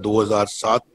2007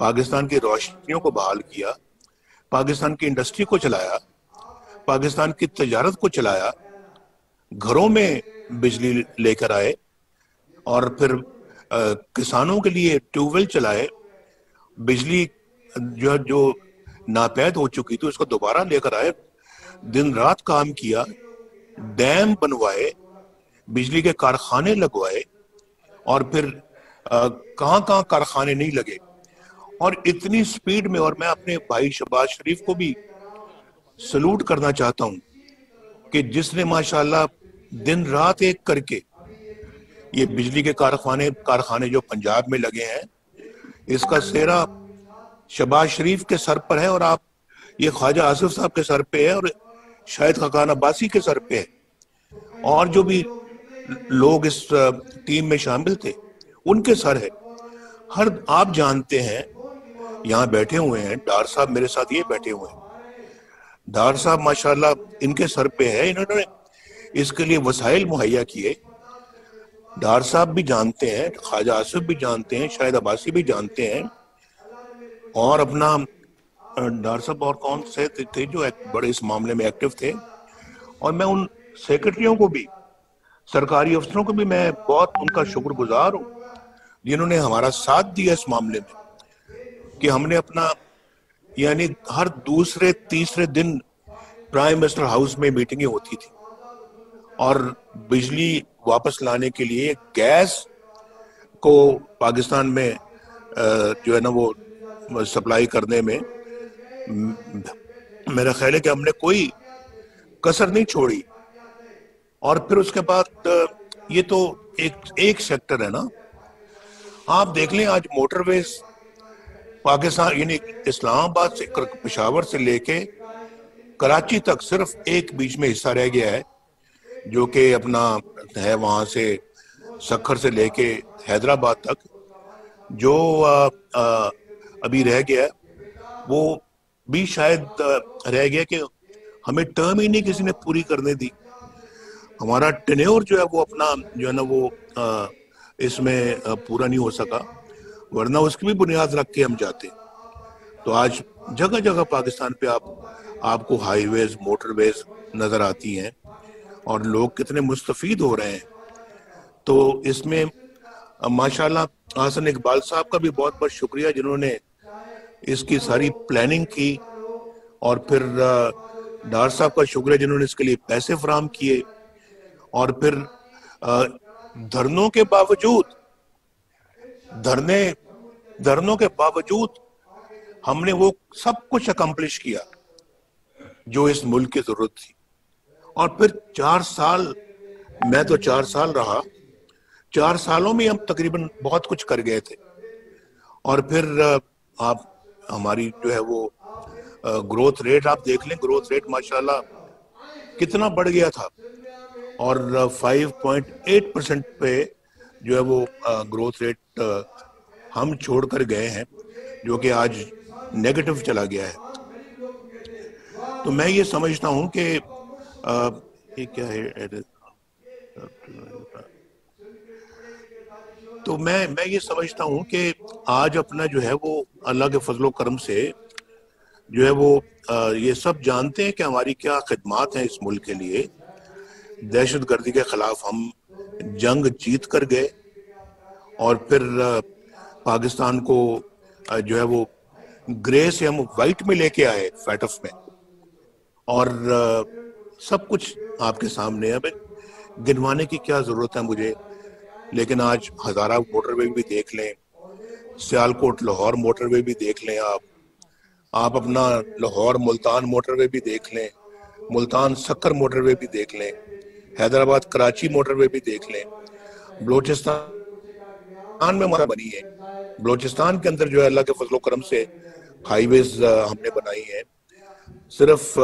پاکستان کی روشنیوں کو بحال کیا، پاکستان کی انڈسٹری کو چلایا، پاکستان کی تجارت کو چلایا، گھروں میں بجلی لے کر آئے، اور پھر کسانوں کے لیے ٹیوب ویل چلائے، بجلی جو ناپید ہو چکی تھی اس کو دوبارہ لے کر آئے، دن رات کام کیا، ڈیم بنوائے، بجلی کے کارخانے لگوائے، اور پھر کہاں کہاں کارخانے نہیں لگے، اور اتنی سپیڈ میں. اور میں اپنے بھائی شہباز شریف کو بھی سلوٹ کرنا چاہتا ہوں کہ جس نے ماشاءاللہ دن رات ایک کر کے یہ بجلی کے کارخانے جو پنجاب میں لگے ہیں، اس کا سہرا شہباز شریف کے سر پر ہے، اور آپ یہ خواجہ آصف صاحب کے سر پہ ہے، اور شاہد خاقان عباسی کے سر پہ ہے، اور جو بھی لوگ اس ٹیم میں شامل تھے ان کے سر ہے. آپ جانتے ہیں، یہاں بیٹھے ہوئے ہیں ڈار صاحب میرے ساتھ یہ بیٹھے ہوئے ہیں، ڈار صاحب ماشاءاللہ ان کے سر پہ ہے، انہوں نے اس کے لیے وسائل مہیا کیے. ڈار صاحب بھی جانتے ہیں، خواجہ آصف بھی جانتے ہیں، شاہد عباسی بھی جانتے ہیں، اور اپنا ڈار صاحب اور کون سے تھے جو بڑے اس معاملے میں ایکٹیو تھے. اور میں ان سیکرٹریوں کو بھی، سرکاری افسروں کو بھی میں بہت ان کا شکر گزار ہوں جنہوں نے ہمارا ساتھ دیا اس معاملے میں، کہ ہم نے اپنا یعنی ہر دوسرے تیسرے دن پرائم منسٹر ہاؤس میں میٹنگیں ہوتی تھی، اور بجلی واپس لانے کے لیے گیس کو پاکستان میں جو ہے نا وہ سپلائی کرنے میں میرا خیال ہے کہ ہم نے کوئی کسر نہیں چھوڑی. اور پھر اس کے بعد یہ تو ایک سیکٹر ہے نا. آپ دیکھ لیں آج موٹر ویز پاکستان یعنی اسلام آباد سے پشاور سے لے کے کراچی تک صرف ایک بیچ میں حصہ رہ گیا ہے جو کہ اپنا ہے وہاں سے سکھر سے لے کے حیدرآباد تک، جو ابھی رہ گیا ہے وہ بھی شاید رہ گیا کہ ہمیں ٹرم ہی نہیں کسی نے پوری کرنے دی. ہمارا ٹینیور جو ہے وہ اپنا جو ہے نا وہ اس میں پورا نہیں ہو سکا، ورنہ اس کی بھی بنیاد رکھ کے ہم جاتے. تو آج جگہ جگہ پاکستان پہ آپ کو ہائی ویز، موٹر ویز نظر آتی ہیں، اور لوگ کتنے مستفید ہو رہے ہیں. تو اس میں ماشاءاللہ حسن اقبال صاحب کا بھی بہت بہت شکریہ جنہوں نے اس کی ساری پلاننگ کی، اور پھر ڈار صاحب کا شکریہ جنہوں نے اس کے لیے پیسے فراہم کیے، اور پھر دھرنوں کے باوجود ہم نے وہ سب کچھ اکمپلش کیا جو اس ملک کی ضرورت تھی. اور پھر 4 سال، میں تو 4 سال رہا، 4 سالوں میں ہم تقریباً بہت کچھ کر گئے تھے. اور پھر آپ ہماری جو ہے وہ گروتھ ریٹ آپ دیکھ لیں، گروتھ ریٹ ماشاءاللہ کتنا بڑھ گیا تھا، اور 5.8% پہ جو ہے وہ گروتھ ریٹ ہم چھوڑ کر گئے ہیں، جو کہ آج نیگیٹو چلا گیا ہے. تو میں یہ سمجھتا ہوں کہ یہ کیا ہے، تو میں یہ سمجھتا ہوں کہ آج اپنا جو ہے وہ اللہ کے فضل و کرم سے جو ہے وہ یہ سب جانتے ہیں کہ ہماری کیا خدمات ہیں اس ملک کے لیے. دہشت گردی کے خلاف ہم جنگ جیت کر گئے، اور پھر پاکستان کو جو ہے وہ گرے سے ہم وائٹ میں لے کے آئے، فیٹف میں، اور سب کچھ آپ کے سامنے ہے. گنوانے کی کیا ضرورت ہے مجھے، لیکن آج ہزارہ موٹر وے بھی دیکھ لیں، سیالکوٹ لاہور موٹر وے بھی دیکھ لیں، آپ اپنا لاہور ملتان موٹر وے بھی دیکھ لیں، ملتان سکر موٹر وے بھی دیکھ لیں، حیدرآباد کراچی موٹر وے بھی دیکھ لیں. بلوچستان میں ہمارا بنی ہے، بلوچستان کے اندر جو ہے اللہ کے فضل و کرم سے ہائی ویز ہم نے بنائی ہے. صرف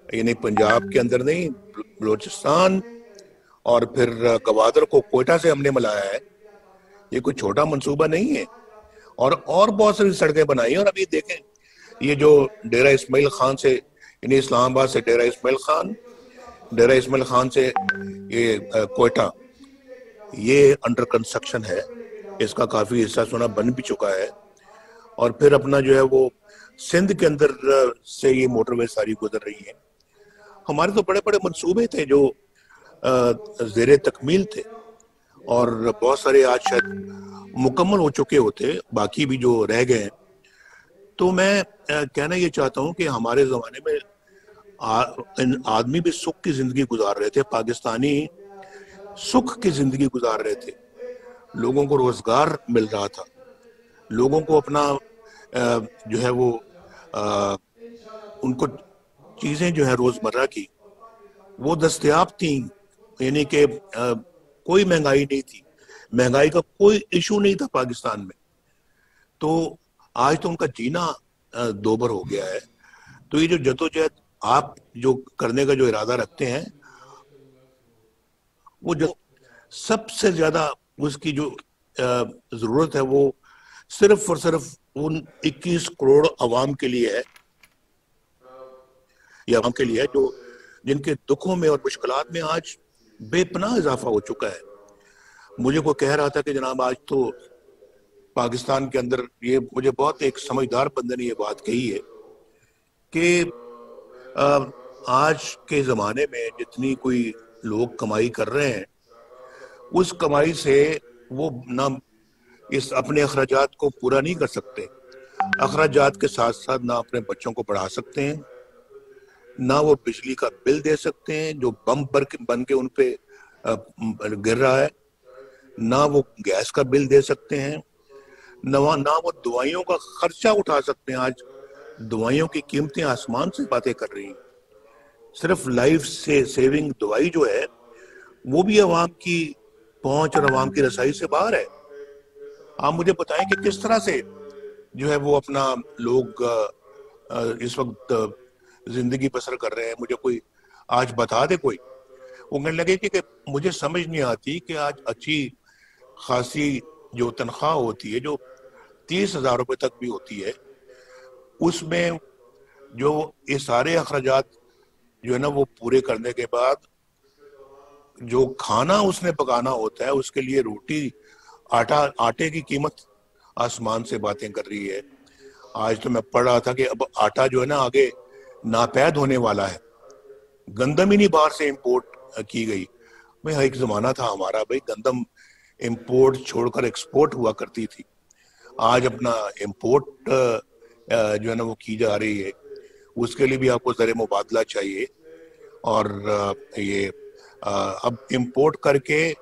یعنی پنجاب کے اندر نہیں، بلوچستان اور پھر گوادر کو کوئٹہ سے ہم نے ملایا ہے. یہ کوئی چھوٹا منصوبہ نہیں ہے. اور بہت ساری سڑکیں بنائی ہیں. اور ابھی دیکھیں یہ جو ڈیرہ اسماعیل خان سے یعنی اسلام آباد سے ڈیرہ اسماعیل خان سے یہ کوئٹہ، یہ انڈر کنسٹرکشن ہے، اس کا کافی حصہ سنا بن بھی چکا ہے. اور پھر اپنا جو ہے وہ سندھ کے اندر سے یہ موٹر وے ساری گزر رہی ہیں. ہمارے تو بڑے بڑے منصوبے تھے جو زیر تکمیل تھے اور بہت سارے آج شاید مکمل ہو چکے ہوتے, باقی بھی جو رہ گئے ہیں. تو میں کہنا یہ چاہتا ہوں کہ ہمارے زمانے میں آدمی بھی سکھ کی زندگی گزار رہے تھے, پاکستانی سکھ کی زندگی گزار رہے تھے, لوگوں کو روزگار مل رہا تھا, لوگوں کو اپنا جو ہے وہ ان کو چیزیں جو ہے روزمرہ کی وہ دستیاب تھیں, یعنی کہ کوئی مہنگائی نہیں تھی, مہنگائی کا کوئی ایشو نہیں تھا پاکستان میں. تو آج تو ان کا جینا دوبر ہو گیا ہے. تو یہ جو جدوجہد آپ جو کرنے کا جو ارادہ رکھتے ہیں, وہ جو سب سے زیادہ اس کی جو ضرورت ہے وہ صرف اور صرف ان 21 کروڑ عوام کے لیے ہے, یہ عوام کے لیے ہے جو جن کے دکھوں میں اور مشکلات میں آج بے پناہ اضافہ ہو چکا ہے. مجھے کوئی کہہ رہا تھا کہ جناب آج تو پاکستان کے اندر, یہ مجھے بہت ایک سمجھدار بندے نے یہ بات کہی ہے کہ آج کے زمانے میں جتنی کوئی لوگ کمائی کر رہے ہیں اس کمائی سے وہ نہ اس اپنے اخراجات کو پورا نہیں کر سکتے, اخراجات کے ساتھ ساتھ نہ اپنے بچوں کو پڑھا سکتے ہیں, نہ وہ بجلی کا بل دے سکتے ہیں جو بم بن کے ان پہ گر رہا ہے, نہ وہ گیس کا بل دے سکتے ہیں, نہ وہ دوائیوں کا خرچہ اٹھا سکتے ہیں. آج دوائیوں کی قیمتیں آسمان سے باتیں کر رہی ہیں. صرف لائف سے سیونگ دوائی جو ہے وہ بھی عوام کی پہنچ اور عوام کی رسائی سے باہر ہے. آپ مجھے بتائیں کہ کس طرح سے جو ہے وہ اپنا لوگ اس وقت زندگی بسر کر رہے ہیں. مجھے کوئی آج بتا دے کوئی, وہ کہنے لگے کہ مجھے سمجھ نہیں آتی کہ آج اچھی خاصی جو تنخواہ ہوتی ہے جو 30,000 روپے تک بھی ہوتی ہے, اس میں جو یہ سارے اخراجات جو ہے نا وہ پورے کرنے کے بعد جو کھانا اس نے پکانا ہوتا ہے اس کے لیے روٹی آٹے کی قیمت آسمان سے باتیں کر رہی ہے. آج تو میں پڑھ رہا تھا کہ اب آٹا جو ہے نا آگے ناپید ہونے والا ہے, گندم ہی نہیں باہر سے امپورٹ کی گئی. میں ایک زمانہ تھا ہمارا بھائی گندم امپورٹ چھوڑ کر ایکسپورٹ ہوا کرتی تھی, آج اپنا امپورٹ جو ہے نا وہ کی جا رہی ہے. اس کے لیے بھی آپ کو زر مبادلہ چاہیے, اور یہ اب امپورٹ کر کے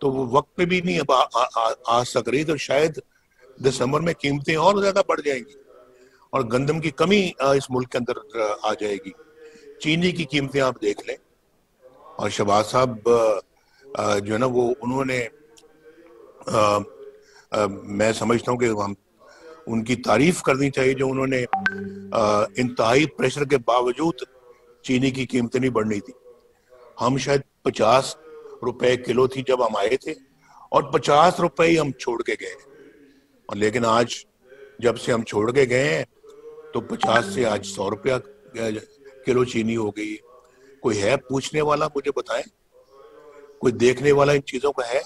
تو وہ وقت پہ بھی نہیں اب آ سک رہی, تو شاید دسمبر میں قیمتیں اور زیادہ بڑھ جائیں گی اور گندم کی کمی اس ملک کے اندر آ جائے گی. چینی کی قیمتیں آپ دیکھ لیں, اور شہباز صاحب جو ہے نا وہ انہوں نے میں سمجھتا ہوں کہ ہم ان کی تعریف کرنی چاہیے جو انہوں نے انتہائی پریشر کے باوجود چینی کی قیمتیں نہیں بڑھنی تھی. ہم شاید 50 روپے کلو تھی جب ہم آئے تھے اور 50 روپے ہی ہم چھوڑ کے گئے, اور لیکن آج جب سے ہم چھوڑ کے گئے ہیں تو 50 سے آج 100 روپیہ کلو چینی ہو گئی. کوئی ہے پوچھنے والا, مجھے بتائیں, کوئی دیکھنے والا ان چیزوں کا ہے؟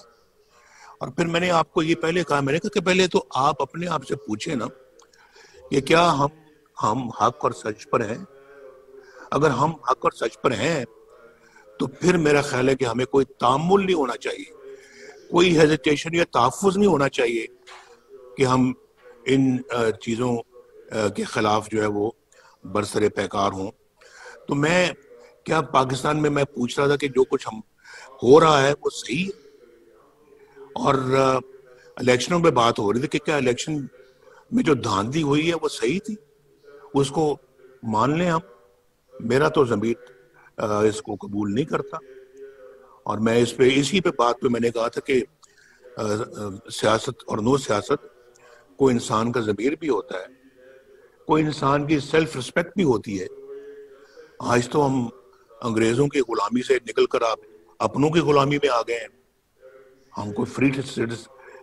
اور پھر میں نے آپ کو یہ پہلے کہا, میں نے کہا کہ پہلے تو آپ اپنے آپ سے پوچھیں نا کہ کیا ہم حق اور سچ پر ہیں. اگر ہم حق اور سچ پر ہیں تو پھر میرا خیال ہے کہ ہمیں کوئی تامل نہیں ہونا چاہیے, کوئی ہیزیٹیشن یا تحفظ نہیں ہونا چاہیے کہ ہم ان چیزوں کے خلاف جو ہے وہ برسر پیکار ہوں. تو میں کیا پاکستان میں پوچھ رہا تھا کہ جو کچھ ہم ہو رہا ہے وہ صحیح ہے, اور الیکشنوں پہ بات ہو رہی تھی کہ کیا الیکشن میں جو دھاندلی ہوئی ہے وہ صحیح تھی, اس کو مان لیں ہم. میرا تو ضمیر اس کو قبول نہیں کرتا, اور میں اسی پہ بات پہ میں نے کہا تھا کہ سیاست اور نو سیاست, کوئی انسان کا ضمیر بھی ہوتا ہے, کوئی انسان کی سیلف رسپیکٹ بھی ہوتی ہے. آج تو ہم انگریزوں کی غلامی سے نکل کر آپ اپنوں کی غلامی میں آ گئے ہیں. ہم کوئی فری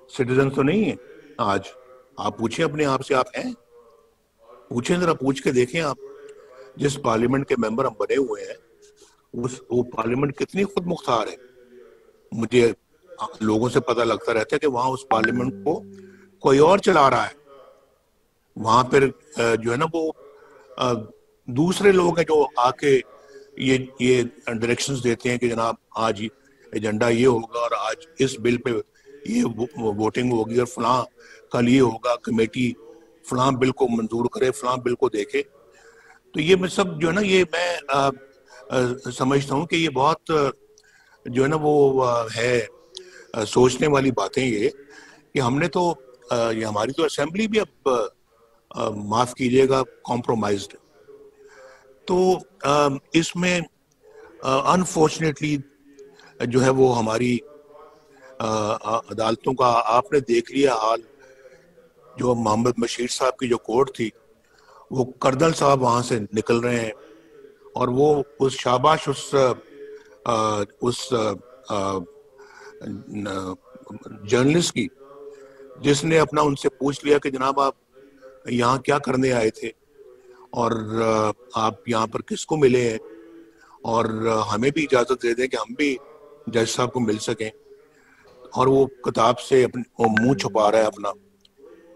سٹیزن تو نہیں ہیں آج. آپ پوچھیں اپنے آپ سے, آپ ہیں؟ پوچھیں ذرا, پوچھ کے دیکھیں آپ. جس پارلیمنٹ کے ممبر ہم بنے ہوئے ہیں وہ پارلیمنٹ کتنی خود مختار ہے. مجھے لوگوں سے پتہ لگتا رہتا ہے کہ وہاں اس پارلیمنٹ کو کوئی اور چلا رہا ہے, وہاں پھر جو ہے نا وہ دوسرے لوگ ہیں جو آ کے یہ ڈائریکشنز دیتے ہیں کہ جناب آج ایجنڈا یہ ہوگا اور آج اس بل پہ یہ ووٹنگ ہوگی اور فلاں کل یہ ہوگا، کمیٹی فلاں بل کو منظور کرے، فلاں بل کو دیکھے. تو یہ میں سب جو ہے نا یہ میں سمجھتا ہوں کہ یہ بہت جو ہے نا وہ ہے سوچنے والی باتیں یہ کہ ہم نے تو یہ ہماری تو اسمبلی بھی اب معاف کیجیے گا کمپرومائزڈ. تو اس میں انفارچونیٹلی جو ہے وہ ہماری عدالتوں کا آپ نے دیکھ لیا حال. جو محمد بشیر صاحب کی جو کورٹ تھی وہ کرنل صاحب وہاں سے نکل رہے ہیں اور وہ اس شاباش اس جرنلسٹ کی جس نے اپنا ان سے پوچھ لیا کہ جناب آپ یہاں کیا کرنے آئے تھے اور آپ یہاں پر کس کو ملے ہیں اور ہمیں بھی اجازت دے دیں کہ ہم بھی جج صاحب کو مل سکیں. اور وہ کتاب سے وہ منہ چھپا رہا ہے اپنا.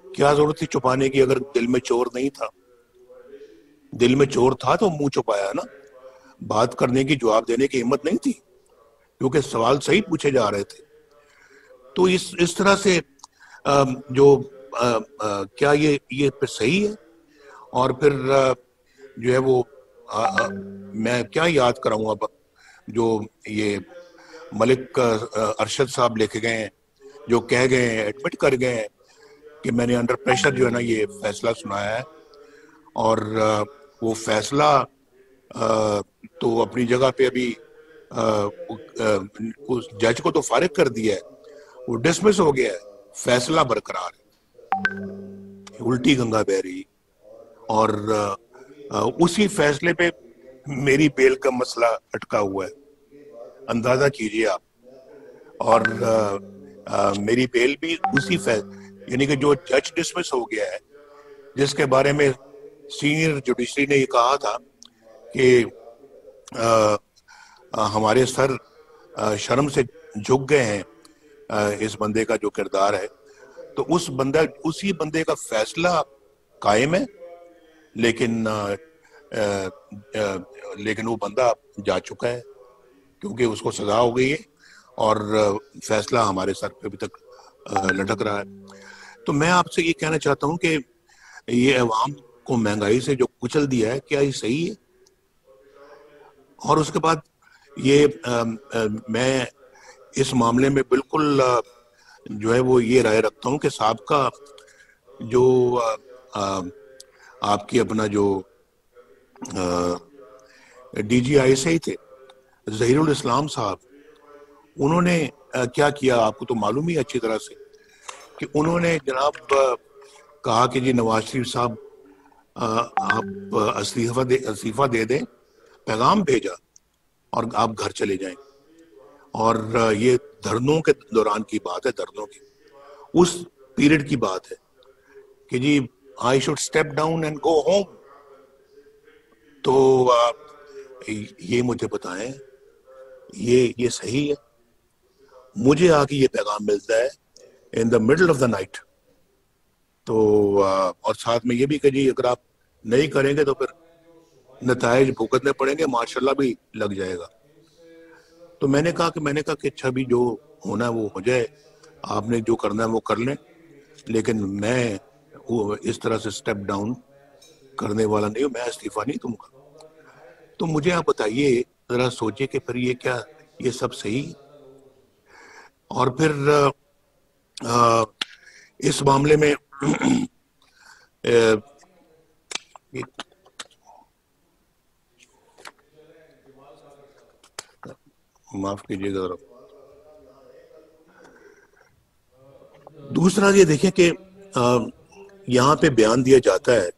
کیا ضرورت تھی چھپانے کی؟ اگر دل میں چور نہیں تھا، دل میں چور تھا تو منہ چھپایا نا. بات کرنے کی، جواب دینے کی ہمت نہیں تھی کیونکہ سوال صحیح پوچھے جا رہے تھے. تو اس طرح سے جو کیا یہ پھر صحیح ہے؟ اور پھر جو ہے وہ میں کیا یاد کراؤں اب جو یہ ملک ارشد صاحب لے کے گئے ہیں، جو کہہ گئے ہیں، ایڈمٹ کر گئے ہیں کہ میں نے انڈر پریشر جو ہے نا یہ فیصلہ سنایا ہے. اور وہ فیصلہ تو اپنی جگہ پہ ابھی اس جج کو تو فارغ کر دیا ہے، وہ ڈسمس ہو گیا ہے، فیصلہ برقرار ہے، الٹی گنگا بہ رہی. اور اسی فیصلے پہ میری بیل کا مسئلہ اٹکا ہوا ہے، اندازہ کیجئے آپ. اور میری بیل بھی اسی یعنی کہ جو جج ڈسمس ہو گیا ہے، جس کے بارے میں سینئر جوڈیشری نے یہ کہا تھا کہ ہمارے سر شرم سے جھک گئے ہیں اس بندے کا جو کردار ہے. تو اسی بندے کا فیصلہ قائم ہے، لیکن وہ بندہ جا چکا ہے کیونکہ اس کو سزا ہو گئی ہے اور فیصلہ ہمارے سر پہ ابھی تک لٹک رہا ہے. تو میں آپ سے یہ کہنا چاہتا ہوں کہ یہ عوام کو مہنگائی سے جو کچل دیا ہے، کیا یہ صحیح ہے؟ اور اس کے بعد یہ میں اس معاملے میں بالکل جو ہے وہ یہ رائے رکھتا ہوں کہ سابقہ جو آپ کی اپنا جو ڈی جی آئی سے ہی تھے ظہیر الاسلام صاحب، انہوں نے کیا کیا آپ کو تو معلوم ہی اچھی طرح سے کہ انہوں نے جناب کہا کہ جی نواز شریف صاحب آپ استعفیٰ دے دیں، پیغام بھیجا اور آپ گھر چلے جائیں. اور یہ دھرنوں کے دوران کی بات ہے، دھرنوں کی اس پیریڈ کی بات ہے کہ جی I should step down and go home. تو یہ مجھے بتائیں یہ صحیح ہے؟ مجھے آ کے یہ پیغام ملتا ہے in the middle of the night. تو اور ساتھ میں یہ بھی کہ جی اگر آپ نہیں کریں گے تو پھر نتائج بھگتنے پڑیں گے، ماشاءاللہ بھی لگ جائے گا. تو میں نے کہا کہ اچھا بھی جو ہونا ہے وہ ہو جائے، آپ نے جو کرنا ہے وہ کر لیں، لیکن میں اس طرح سے سٹیپ ڈاؤن کرنے والا نہیں ہوں، میں استعفیٰ نہیں دوں گا. تو مجھے آپ بتائیے، ذرا سوچے کہ پھر یہ سب صحیح؟ اور پھر اس معاملے میں معاف کیجیے گا. دوسرا یہ دیکھیں کہ یہاں پہ بیان دیا جاتا ہے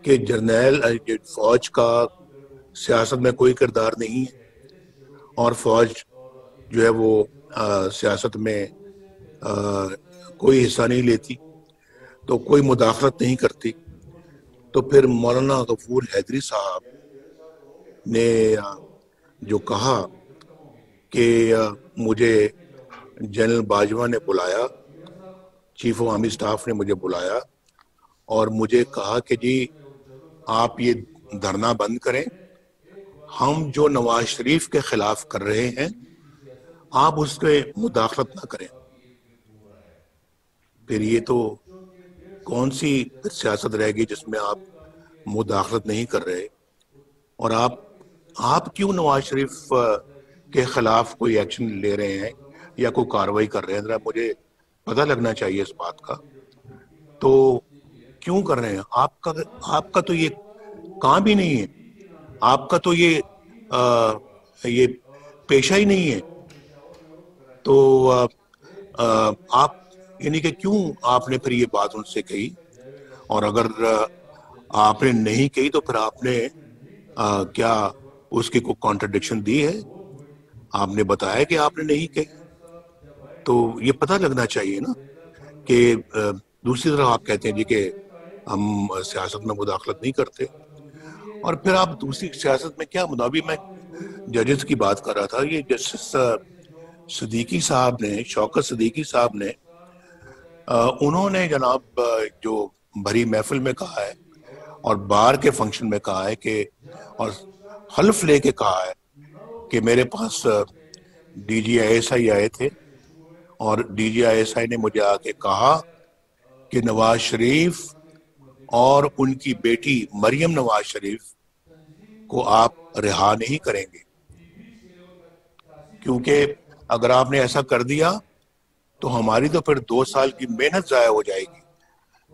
کہ جرنیل فوج کا سیاست میں کوئی کردار نہیں ہے اور فوج جو ہے وہ سیاست میں کوئی حصہ نہیں لیتی، تو کوئی مداخلت نہیں کرتی. تو پھر مولانا غفور حیدری صاحب نے جو کہا کہ مجھے جنرل باجوہ نے بلایا، چیف آف آرمی سٹاف نے مجھے بلایا اور مجھے کہا کہ جی آپ یہ دھرنا بند کریں، ہم جو نواز شریف کے خلاف کر رہے ہیں آپ اس پہ مداخلت نہ کریں۔ پھر یہ تو کون سی سیاست رہے گی جس میں آپ مداخلت نہیں کر رہے؟ اور آپ کیوں نواز شریف کے خلاف کوئی ایکشن لے رہے ہیں یا کوئی کارروائی کر رہے ہیں؟ ذرا مجھے پتہ لگنا چاہیے اس بات کا۔ تو کیوں کر رہے ہیں؟ آپ کا تو یہ کام ہی نہیں ہے، آپ کا تو یہ پیشہ ہی نہیں ہے۔ تو آپ یعنی کہ کیوں آپ نے پھر یہ بات ان سے کہی؟ اور اگر آپ نے نہیں کہی تو پھر آپ نے کیا اس کی کوئی کانٹرڈکشن دی ہے؟ آپ نے بتایا کہ آپ نے نہیں کہی، تو یہ پتہ لگنا چاہیے نا کہ دوسری طرف آپ کہتے ہیں جی کہ ہم سیاست میں مداخلت نہیں کرتے، اور پھر آپ دوسری سیاست میں کیا ابھی میں ججز کی بات کر رہا تھا، یہ جسٹس صدیقی صاحب نے، شوکت صدیقی صاحب نے، انہوں نے جناب جو بھری محفل میں کہا ہے اور بار کے فنکشن میں کہا ہے کہ، اور حلف لے کے کہا ہے کہ میرے پاس D G I S I آئے تھے اور D G I S I نے مجھے آ کے کہا کہ نواز شریف اور ان کی بیٹی مریم نواز شریف کو آپ رہا نہیں کریں گے، کیونکہ اگر آپ نے ایسا کر دیا تو ہماری تو پھر 2 سال کی محنت ضائع ہو جائے گی۔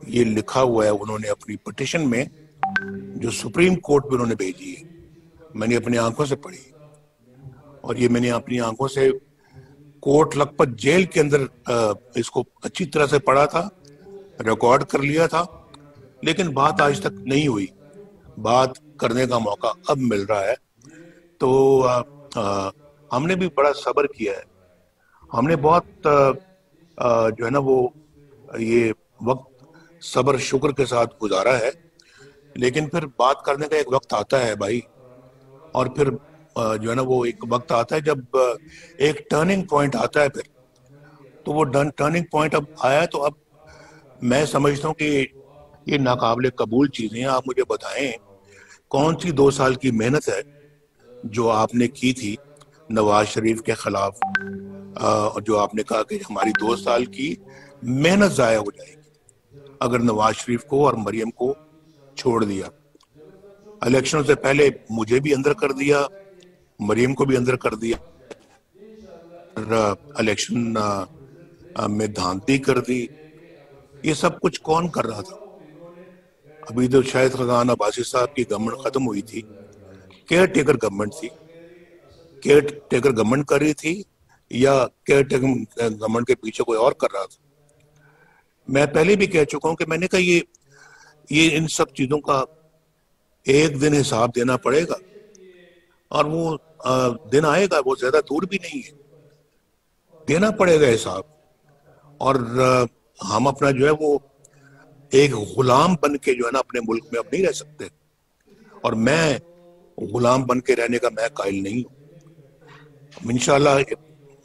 یہ لکھا ہوا ہے انہوں نے اپنی پٹیشن میں جو سپریم کورٹ میں انہوں نے بھیجی ہے، میں نے اپنی آنکھوں سے پڑھی، اور یہ میں نے اپنی آنکھوں سے کوٹ لکھپت جیل کے اندر اس کو اچھی طرح سے پڑھا تھا، ریکارڈ کر لیا تھا، لیکن بات آج تک نہیں ہوئی۔ بات کرنے کا موقع اب مل رہا ہے، تو ہم نے بھی بڑا صبر کیا ہے، ہم نے بہت جو ہے نا وہ یہ وقت صبر شکر کے ساتھ گزارا ہے، لیکن پھر بات کرنے کا ایک وقت آتا ہے بھائی، اور پھر جو ہے نا وہ ایک وقت آتا ہے جب ایک ٹرننگ پوائنٹ آتا ہے، پھر تو وہ ٹرننگ پوائنٹ اب آیا ہے، تو اب میں سمجھتا ہوں کہ یہ ناقابل قبول چیزیں ہیں۔ آپ مجھے بتائیں کون سی 2 سال کی محنت ہے جو آپ نے کی تھی نواز شریف کے خلاف، جو آپ نے کہا کہ ہماری 2 سال کی محنت ضائع ہو جائے گی اگر نواز شریف کو اور مریم کو چھوڑ دیا۔ الیکشن سے پہلے مجھے بھی اندر کر دیا، مریم کو بھی اندر کر دیا، الیکشن میں دھاندلی کر دی۔ یہ سب کچھ کون کر رہا تھا؟ ابھی تو شاید خزان عباسی صاحب کی گورنمنٹ ختم ہوئی تھی، کیئر ٹیکر گورنمنٹ تھی، کیئر ٹیکر گورنمنٹ کر رہی تھی یا کیئر ٹیکر گورنمنٹ کے پیچھے کوئی اور کر رہا تھا؟ میں پہلے بھی کہہ چکا ہوں کہ میں نے کہا یہ ان سب چیزوں کا ایک دن حساب دینا پڑے گا، اور وہ دن آئے گا، وہ زیادہ دور بھی نہیں ہے، دینا پڑے گا حساب۔ اور ہم اپنا جو ہے وہ ایک غلام بن کے جو ہے نا اپنے ملک میں اب نہیں رہ سکتے، اور میں غلام بن کے رہنے کا میں قائل نہیں ہوں۔ انشاءاللہ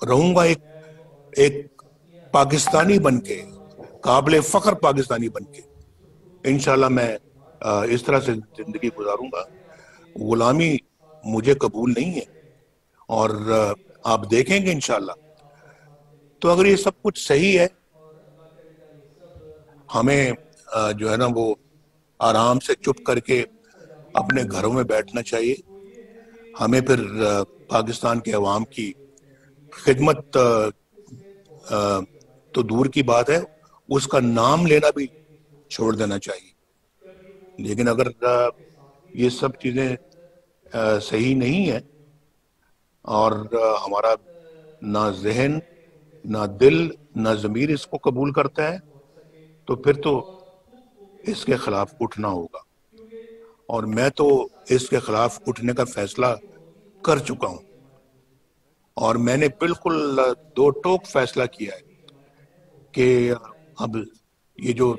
رہوں گا ایک پاکستانی بن کے، قابل فخر پاکستانی بن کے، انشاءاللہ میں اس طرح سے زندگی گزاروں گا۔ غلامی مجھے قبول نہیں ہے، اور آپ دیکھیں گے انشاءاللہ۔ تو اگر یہ سب کچھ صحیح ہے، ہمیں جو ہے نا وہ آرام سے چپ کر کے اپنے گھروں میں بیٹھنا چاہیے۔ ہمیں پھر پاکستان کے عوام کی خدمت تو دور کی بات ہے، اس کا نام لینا بھی چھوڑ دینا چاہیے۔ لیکن اگر یہ سب چیزیں صحیح نہیں ہیں، اور ہمارا نہ ذہن، نہ دل، نہ ضمیر اس کو قبول کرتا ہے، تو پھر تو اس کے خلاف اٹھنا ہوگا، اور میں تو اس کے خلاف اٹھنے کا فیصلہ کر چکا ہوں، اور میں نے بالکل 2 ٹوک فیصلہ کیا ہے کہ اب یہ جو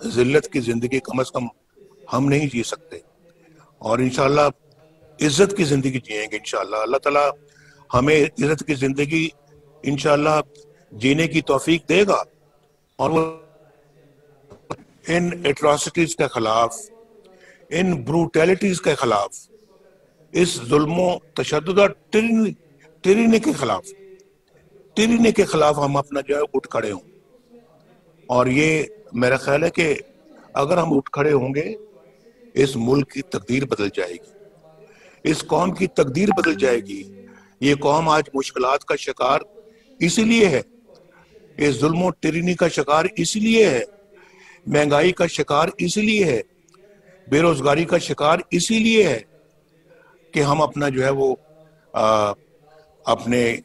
ذلت کی زندگی کم از کم ہم نہیں جی سکتے، اور انشاءاللہ عزت کی زندگی جئیں گے انشاءاللہ۔ اللہ تعالیٰ ہمیں عزت کی زندگی انشاءاللہ جینے کی توفیق دے گا، اور وہ ان ایٹراسٹیز کے خلاف، ان بروٹیلٹیز کے خلاف، اس ظلم و تشدد اور ٹرینی کے خلاف ہم اپنا جو ہے اٹھ کھڑے ہوں. اور یہ میرا خیال ہے کہ اگر ہم اٹھ کھڑے ہوں گے اس ملک کی تقدیر بدل جائے گی، اس قوم کی تقدیر بدل جائے گی. یہ قوم آج مشکلات کا شکار اسی لیے ہے، اس ظلم و ٹرینی کا شکار اسی لیے ہے، مہنگائی کا شکار اسی لیے ہے، بے روزگاری کا شکار اسی لیے ہے کہ ہم اپنا جو ہے وہ اپنے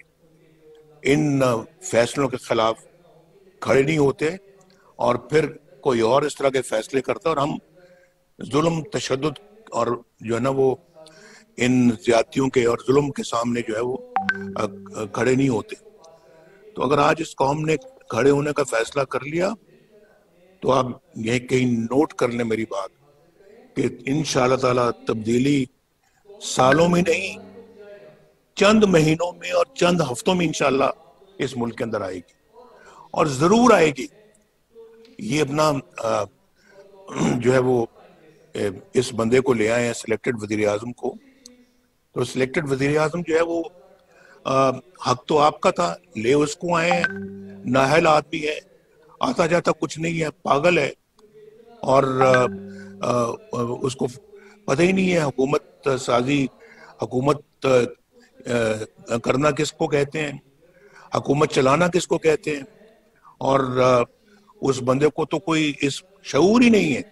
ان فیصلوں کے خلاف کھڑے نہیں ہوتے، اور پھر کوئی اور اس طرح کے فیصلے کرتا اور ہم ظلم، تشدد اور جو ہے نا وہ ان زیادتیوں کے اور ظلم کے سامنے جو ہے وہ کھڑے نہیں ہوتے. تو اگر آج اس قوم نے کھڑے ہونے کا فیصلہ کر لیا تو آپ یہ کہیں نوٹ کر لیں میری بات کہ انشاءاللہ تعالی تبدیلی سالوں میں نہیں، چند مہینوں میں اور چند ہفتوں میں انشاءاللہ اس ملک کے اندر آئے گی، اور ضرور آئے گی. یہ اپنا جو ہے وہ اس بندے کو لے آئے ہیں سلیکٹڈ وزیر اعظم کو، تو سلیکٹڈ وزیر اعظم جو ہے وہ حق تو آپ کا تھا، لے اس کو آئے ہیں، نااہل آدمی ہے، آتا جاتا کچھ نہیں ہے، پاگل ہے، اور اس کو پتہ ہی نہیں ہے حکومت سازی، حکومت کرنا کس کو کہتے ہیں، حکومت چلانا کس کو کہتے ہیں. اور اس بندے کو تو کوئی اس شعور ہی نہیں ہے،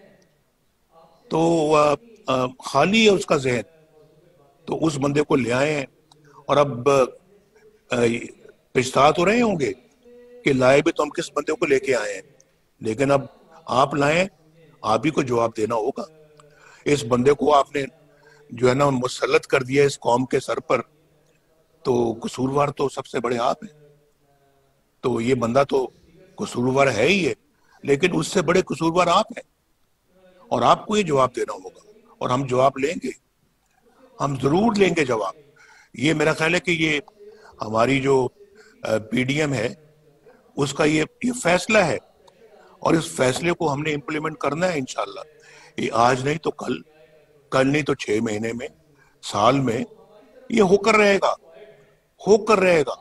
تو خالی ہے اس کا ذہن. تو اس بندے کو لے آئے ہیں، اور اب پچھتا تو رہے ہوں گے کہ لائے بھی تو ہم کس بندے کو لے کے آئے ہیں، لیکن اب آپ لائیں، آپ ہی کو جواب دینا ہوگا. اس بندے کو آپ نے جو ہے نا مسلط کر دیا اس قوم کے سر پر، تو قصوروار تو سب سے بڑے آپ ہیں. تو یہ بندہ تو قصوروار ہے ہی ہے، لیکن اس سے بڑے قصوروار آپ ہیں، اور آپ کو یہ جواب دینا ہوگا، اور ہم جواب لیں گے، ہم ضرور لیں گے جواب. یہ میرا خیال ہے کہ یہ ہماری جو پی ڈی ایم ہے اس کا یہ فیصلہ ہے، اور اس فیصلے کو ہم نے امپلیمنٹ کرنا ہے انشاءاللہ. یہ آج نہیں تو کل، کل نہیں تو 6 مہینے میں، سال میں یہ ہو کر رہے گا.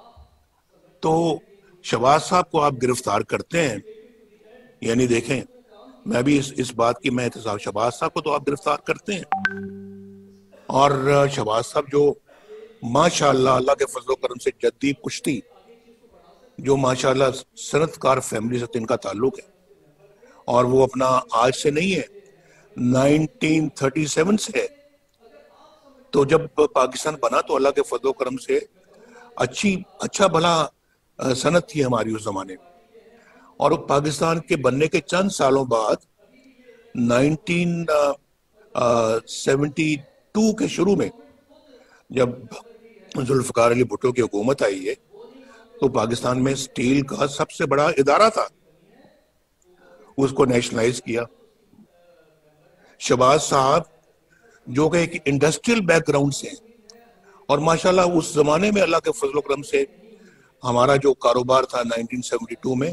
تو شہباز صاحب کو آپ گرفتار کرتے ہیں، یعنی دیکھیں میں بھی اس بات کی میں احتساب، شہباز صاحب کو تو آپ گرفتار کرتے ہیں، اور شہباز صاحب جو ماشاءاللہ اللہ کے فضل و کرم سے جدی پشتی، جو ماشاءاللہ صنعت کار فیملی سے ان کا تعلق ہے، اور وہ اپنا آج سے نہیں ہے، 1937 سے ہے. تو جب پاکستان بنا تو اللہ کے فضل و کرم سے اچھا بھلا صنعت تھی ہماری اس زمانے میں. اور پاکستان کے بننے کے چند سالوں بعد 1972 کے شروع میں جب ذوالفقار علی بھٹو کی حکومت آئی ہے تو پاکستان میں سٹیل کا سب سے بڑا ادارہ تھا، اس کو نیشنلائز کیا. شہباز صاحب جو کہ ایک انڈسٹریل بیک گراؤنڈ سے ہیں، اور ماشاءاللہ اس زمانے میں اللہ کے فضل و کرم سے ہمارا جو کاروبار تھا 1972 میں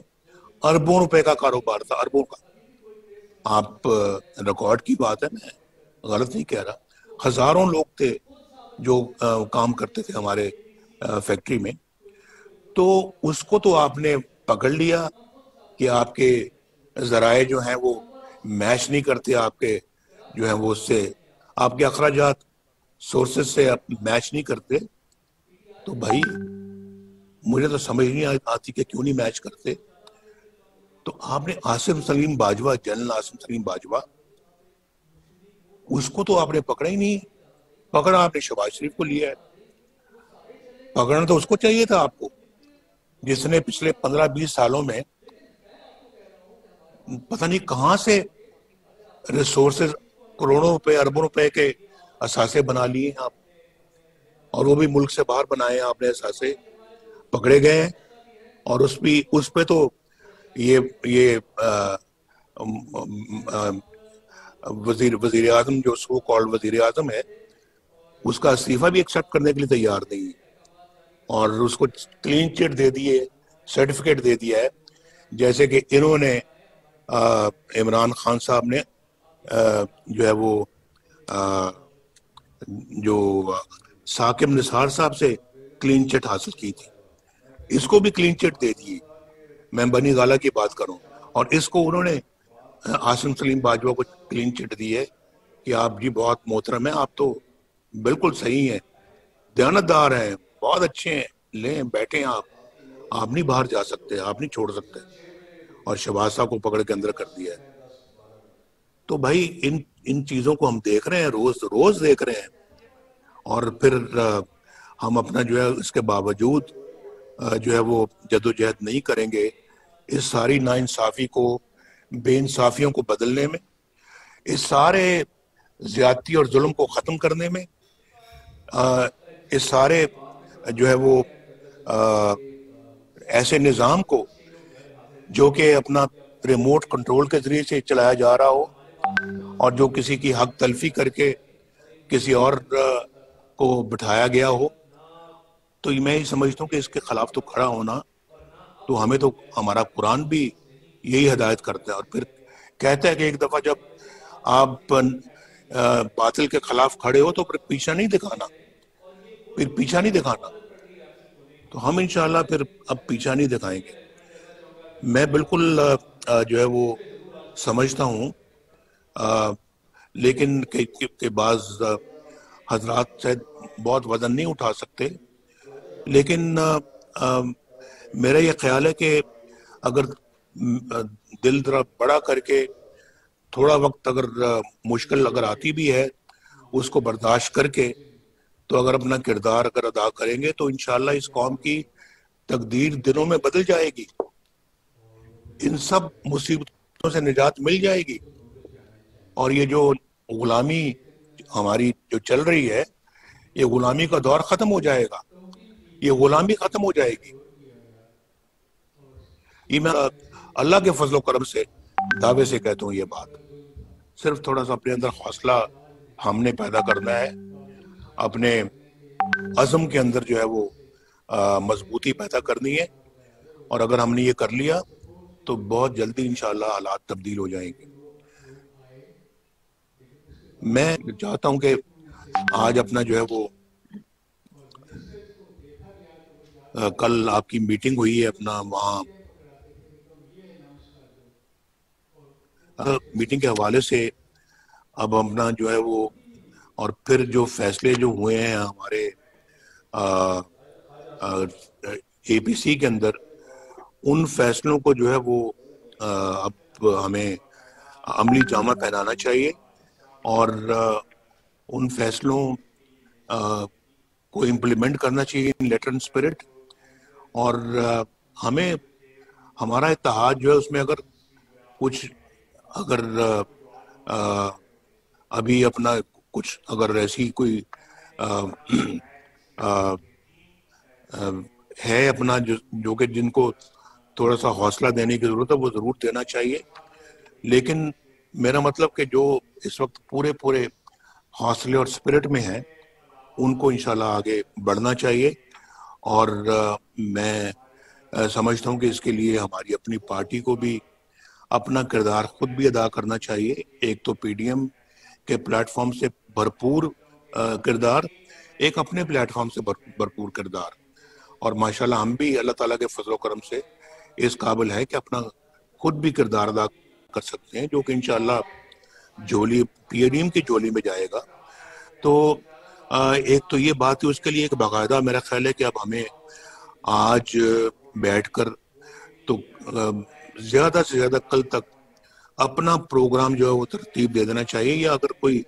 اربوں روپے کا کاروبار تھا، اربوں کا. آپ ریکارڈ کی بات ہے، میں غلط نہیں کہہ رہا، ہزاروں لوگ تھے جو کام کرتے تھے ہمارے فیکٹری میں. تو اس کو تو آپ نے پکڑ لیا کہ آپ کے ذرائع جو ہیں وہ میچ نہیں کرتے، آپ کے جو ہیں وہ اس سے آپ کے اخراجات سورسز سے میچ نہیں کرتے. تو بھائی مجھے تو سمجھ نہیں آتی کہ کیوں نہیں میچ کرتے. تو آپ نے عاصم سلیم باجوہ، جنرل عاصم سلیم باجوہ، اس کو تو آپ نے پکڑا ہی نہیں. پکڑا آپ نے شہباز شریف کو لیا ہے. پکڑنا تو اس کو چاہیے تھا آپ کو، جس نے پچھلے 15-20 سالوں میں پتہ نہیں کہاں سے ریسورسز کروڑوں روپے، اربوں روپے کے اثاثے بنا لیے ہیں آپ، اور وہ بھی ملک سے باہر بنائے ہیں آپ نے اثاثے. پکڑے گئے ہیں، اور اس پہ تو یہ وزیر اعظم جو سو کالڈ وزیر اعظم ہے، اس کا استعفیٰ بھی ایکسیپٹ کرنے کے لیے تیار نہیں ہے، اور اس کو کلین چٹ دے دیے، سرٹیفکیٹ دے دیا ہے، جیسے کہ انہوں نے عمران خان صاحب نے جو ہے وہ جو ثاقب نثار صاحب سے کلین چٹ حاصل کی تھی، اس کو بھی کلین چٹ دے دی. میں بنی گالا کی بات کروں، اور اس کو انہوں نے عاصم سلیم باجوہ کو کلین چٹ دی ہے کہ آپ جی بہت محترم ہیں، آپ تو بالکل صحیح ہیں، دیانتدار ہیں، بہت اچھے ہیں، لیں بیٹھیں، آپ نہیں باہر جا سکتے، آپ نہیں چھوڑ سکتے. اور شہباز صاحب کو پکڑ کے اندر کر دیا ہے. تو بھائی ان چیزوں کو ہم دیکھ رہے ہیں، روز روز دیکھ رہے ہیں، اور پھر ہم اپنا جو ہے اس کے باوجود جو ہے وہ جدوجہد نہیں کریں گے اس ساری ناانصافی کو، بے انصافیوں کو بدلنے میں، اس سارے زیادتی اور ظلم کو ختم کرنے میں، اس سارے جو ہے وہ ایسے نظام کو جو کہ اپنا ریموٹ کنٹرول کے ذریعے سے چلایا جا رہا ہو، اور جو کسی کی حق تلفی کر کے کسی اور کو بٹھایا گیا ہو. تو میں یہ سمجھتا ہوں کہ اس کے خلاف تو کھڑا ہونا، تو ہمیں تو ہمارا قرآن بھی یہی ہدایت کرتا ہے، اور پھر کہتا ہے کہ ایک دفعہ جب آپ باطل کے خلاف کھڑے ہو تو پھر پیچھا نہیں دکھانا، تو ہم انشاءاللہ پھر اب پیچھا نہیں دکھائیں گے. میں بالکل جو ہے وہ سمجھتا ہوں، لیکن کہ بعض حضرات شاید بہت وزن نہیں اٹھا سکتے، لیکن میرا یہ خیال ہے کہ اگر دل ذرا بڑا کر کے تھوڑا وقت اگر مشکل اگر آتی بھی ہے اس کو برداشت کر کے، تو اگر اپنا کردار اگر ادا کریں گے تو انشاءاللہ اس قوم کی تقدیر دنوں میں بدل جائے گی، ان سب مصیبتوں سے نجات مل جائے گی، اور یہ جو غلامی ہماری جو چل رہی ہے، یہ غلامی کا دور ختم ہو جائے گا، یہ غلامی ختم ہو جائے گی. یہ میں اللہ کے فضل و کرم سے دعوے سے کہتا ہوں. یہ بات صرف تھوڑا سا اپنے اندر حوصلہ ہم نے پیدا کرنا ہے، اپنے عزم کے اندر جو ہے وہ مضبوطی پیدا کرنی ہے، اور اگر ہم نے یہ کر لیا تو بہت جلدی انشاءاللہ حالات تبدیل ہو جائیں گے. میں چاہتا ہوں کہ آج اپنا جو ہے وہ کل آپ کی میٹنگ ہوئی ہے اپنا وہاں، میٹنگ کے حوالے سے اب اپنا جو ہے وہ، اور پھر جو فیصلے جو ہوئے ہیں ہمارے اے پی سی کے اندر، ان فیصلوں کو جو ہے وہ اب ہمیں عملی جامہ پہنانا چاہیے، اور ان فیصلوں کو امپلیمنٹ کرنا چاہیے ان لیٹر اینڈ اسپرٹ. اور ہمیں ہمارا اتحاد جو ہے اس میں اگر ابھی اپنا کچھ اگر ایسی کوئی ہے اپنا جو کہ جن کو تھوڑا سا حوصلہ دینے کی ضرورت ہے، وہ ضرور دینا چاہیے. لیکن میرا مطلب کہ جو اس وقت پورے حوصلے اور اسپرٹ میں ہیں، ان کو انشاءاللہ آگے بڑھنا چاہیے. اور میں سمجھتا ہوں کہ اس کے لیے ہماری اپنی پارٹی کو بھی اپنا کردار خود بھی ادا کرنا چاہیے. ایک تو پی ڈی ایم کے پلیٹ فارم سے بھرپور کردار، ایک اپنے پلیٹ فارم سے بھرپور کردار. اور ماشاءاللہ ہم بھی اللہ تعالیٰ کے فضل و کرم سے اس قابل ہے کہ اپنا خود بھی کردار ادا کر سکتے ہیں، جو کہ انشاءاللہ جولی پی ڈی ایم کی جولی میں جائے گا. تو ایک تو یہ بات ہے، اس کے لیے ایک باقاعدہ میرا خیال ہے کہ اب ہمیں آج بیٹھ کر تو زیادہ سے زیادہ کل تک اپنا پروگرام جو ہے وہ ترتیب دے دینا چاہیے، یا اگر کوئی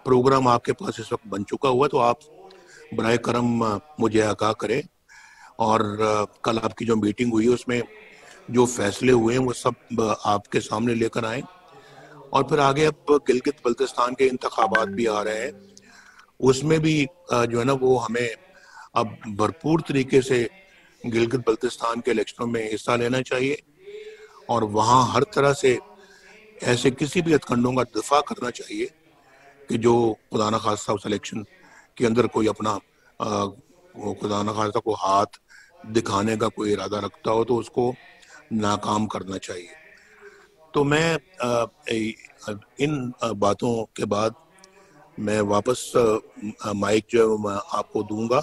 پروگرام آپ کے پاس اس وقت بن چکا ہوا تو آپ برائے کرم مجھے آگاہ کریں. اور کل آپ کی جو میٹنگ ہوئی اس میں جو فیصلے ہوئے ہیں وہ سب آپ کے سامنے لے کر آئیں. اور پھر آگے اب گلگت بلتستان کے انتخابات بھی آ رہے ہیں، اس میں بھی جو ہے نا وہ ہمیں اب بھرپور طریقے سے گلگت بلتستان کے الیکشنوں میں حصہ لینا چاہیے، اور وہاں ہر طرح سے ایسے کسی بھی ہتھکنڈوں کا دفاع کرنا چاہیے کہ جو خدا نخواستہ اس الیکشن کے اندر کوئی اپنا خدا نخواستہ کو ہاتھ دکھانے کا کوئی ارادہ رکھتا ہو تو اس کو ناکام کرنا چاہیے. تو میں ان باتوں کے بعد میں واپس مائک جو ہے میں آپ کو دوں گا،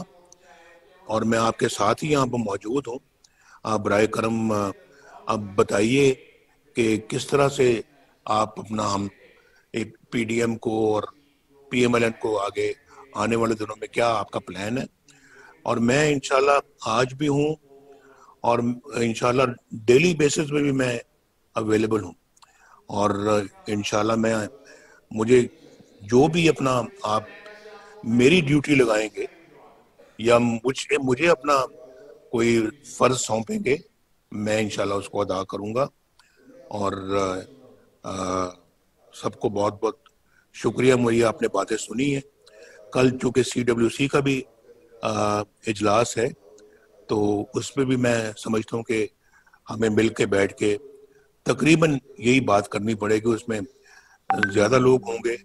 اور میں آپ کے ساتھ ہی یہاں پر موجود ہوں۔ آپ برائے کرم اب بتائیے کہ کس طرح سے آپ اپنا ہم ایک پی ڈی ایم کو اور پی ایم ایل این کو آگے آنے والے دنوں میں کیا آپ کا پلان ہے۔ اور میں انشاءاللہ آج بھی ہوں، اور انشاءاللہ ڈیلی بیسس پہ بھی میں اویلیبل ہوں، اور انشاءاللہ مجھے جو بھی اپنا آپ میری ڈیوٹی لگائیں گے یا مجھے اپنا کوئی فرض سونپیں گے، میں انشاءاللہ اس کو ادا کروں گا۔ اور سب کو بہت بہت شکریہ، مجھے آپ نے باتیں سنی ہیں۔ کل چونکہ سی ڈبلیو سی کا بھی اجلاس ہے، تو اس پہ بھی میں سمجھتا ہوں کہ ہمیں مل کے بیٹھ کے تقریباً یہی بات کرنی پڑے گی۔ اس میں زیادہ لوگ ہوں گے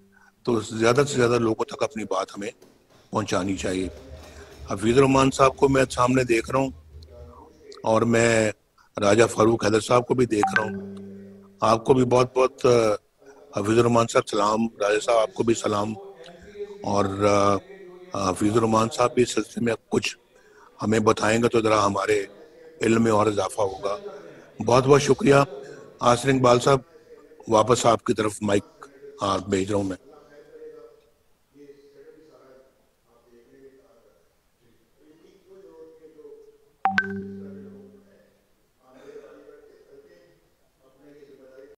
تو زیادہ سے زیادہ لوگوں تک اپنی بات ہمیں پہنچانی چاہیے۔ حفیظ الرحمان صاحب کو میں سامنے دیکھ رہا ہوں، اور میں راجہ فاروق حیدر صاحب کو بھی دیکھ رہا ہوں۔ آپ کو بھی بہت بہت حفیظ الرحمان صاحب سلام، راجہ صاحب آپ کو بھی سلام، اور حفیظ الرحمان صاحب بھی اس سلسلے میں کچھ ہمیں بتائیں گے تو ذرا ہمارے علم میں اور اضافہ ہوگا۔ بہت بہت شکریہ۔ آسر اقبال صاحب، واپس آپ کی طرف مائک بھیج رہا ہوں میں۔